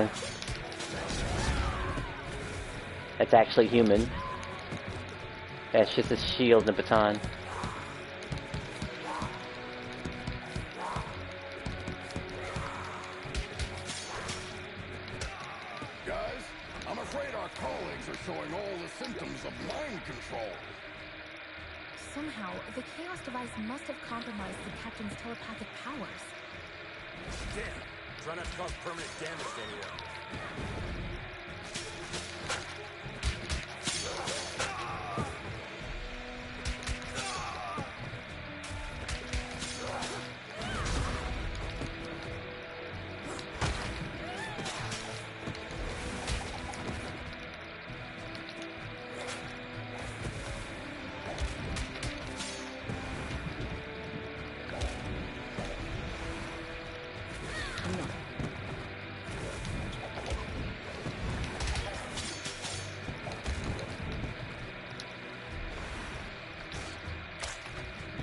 that's actually human. That's just a shield and a baton. Guys, I'm afraid our colleagues are showing all the symptoms of mind control. Somehow, the Chaos device must have compromised the Captain's telepathic powers. Damn. Try not to cause permanent damage to anyone.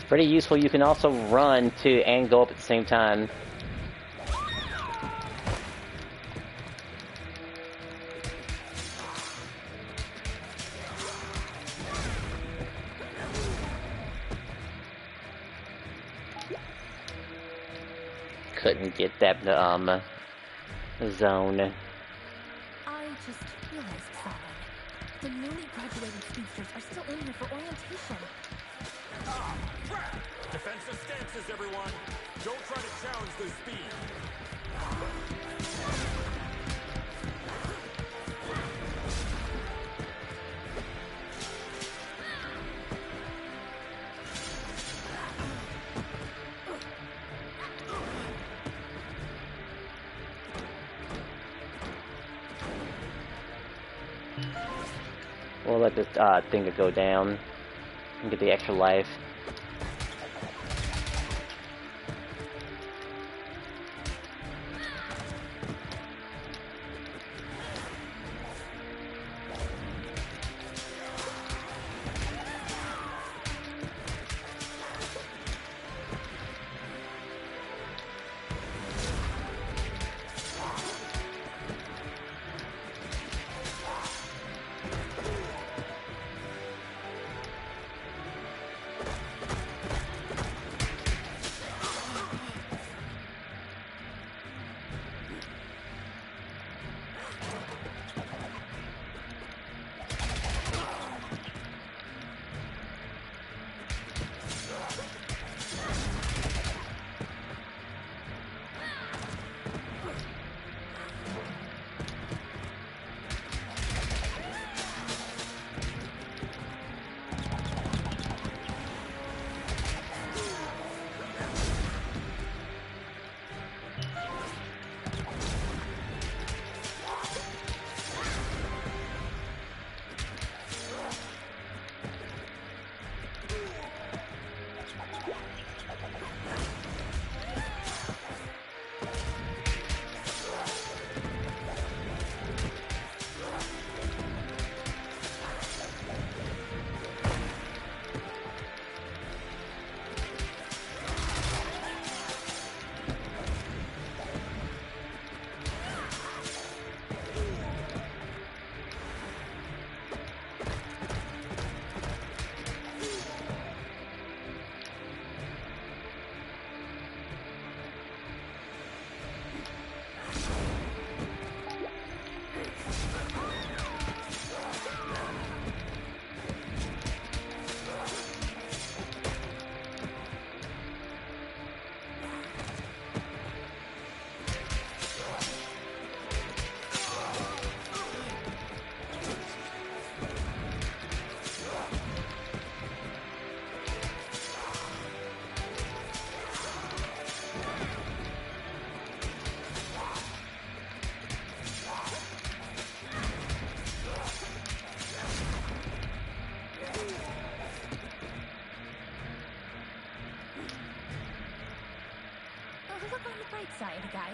Pretty useful. You can also run too and go up at the same time. Couldn't get that zone. I just realized something. The newly graduated speedsters are still in here for orientation. Ah, crap! Defensive stances, everyone! Don't try to challenge their speed! We'll let this thing go down and get the extra life.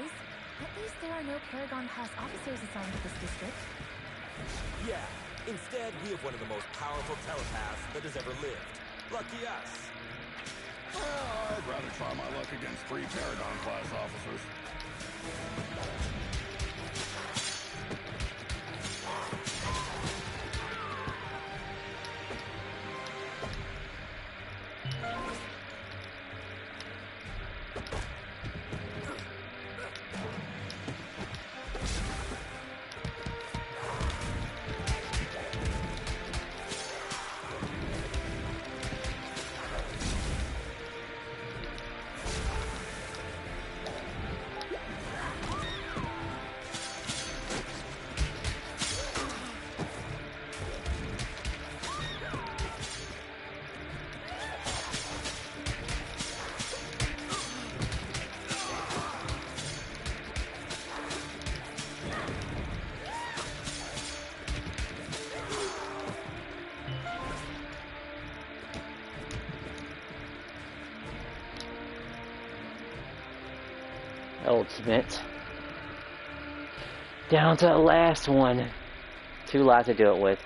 worries. At least there are no Paragon-class officers assigned to this district. Yeah, instead we have one of the most powerful telepaths that has ever lived. Lucky us. Well, I'd rather try my luck against 3 Paragon-class officers. Ultimate. Down to the last one. 2 lives to do it with.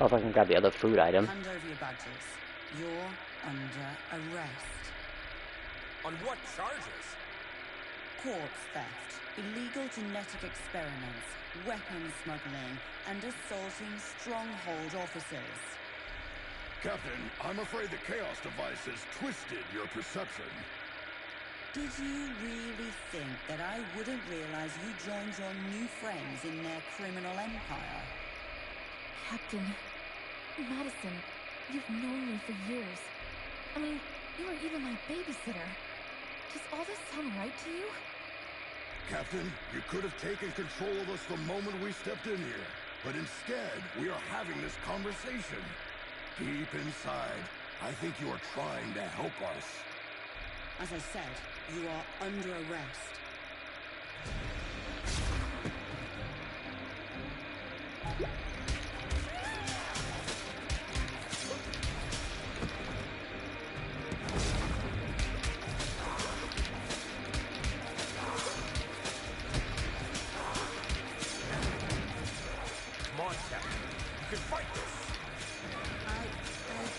Oh, if I can grab the other food item. Hand over your badges. You're under arrest. On what charges? Corpse theft, illegal genetic experiments, weapons smuggling, and assaulting stronghold officers. Captain, I'm afraid the Chaos device has twisted your perception. Did you really think that I wouldn't realize you joined your new friends in their criminal empire? Captain, Madison, you've known me for years. I mean, you were even my babysitter. Does all this sound right to you? Captain, you could have taken control of us the moment we stepped in here. But instead, we are having this conversation. Deep inside, I think you are trying to help us. As I said, you are under arrest. Come on, Captain. You can fight this. I can't.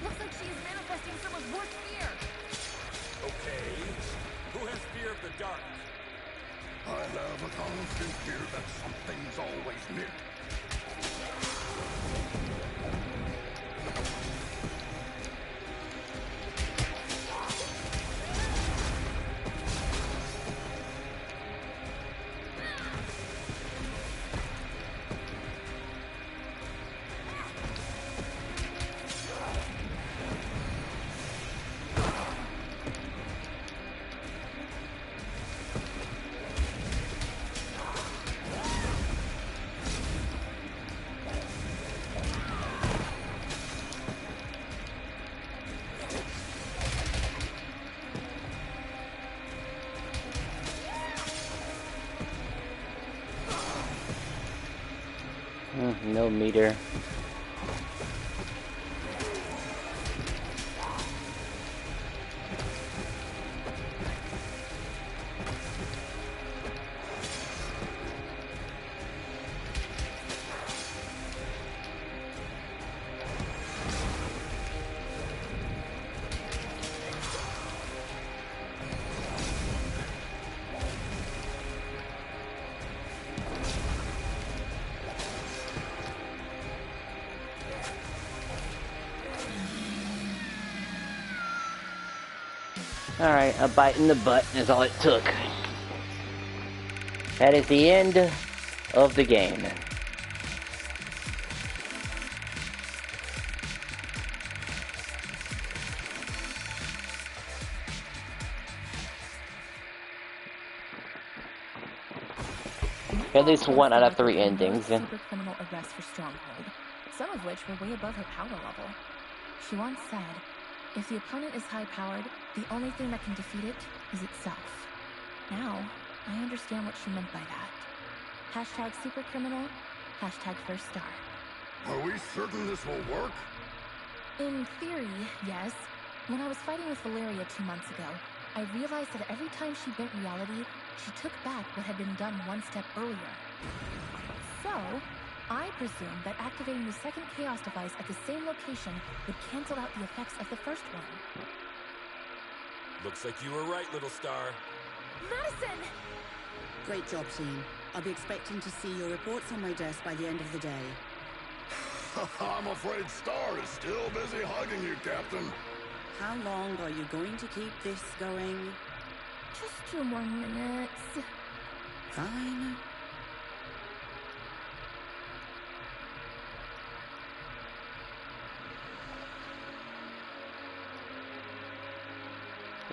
Looks like she is manifesting someone's worst fear. Okay. Who has fear of the dark? I have a constant fear that something's always near. No meter. Alright, a bite in the butt is all it took. That is the end of the game. At least 1 out of 3 endings. Super criminal arrest for Stronghold, some of which were way above her power level. She once said, if the opponent is high-powered, the only thing that can defeat it is itself. Now, I understand what she meant by that. Hashtag super criminal, hashtag first star. Are we certain this will work? In theory, yes. When I was fighting with Valeria 2 months ago, I realized that every time she bent reality, she took back what had been done 1 step earlier. So, I presume that activating the second chaos device at the same location would cancel out the effects of the first one. Looks like you were right, little star. Madison! Great job, team. I'll be expecting to see your reports on my desk by the end of the day. I'm afraid Star is still busy hugging you, Captain. How long are you going to keep this going? Just 2 more minutes. Fine.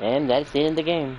And that's the end of the game.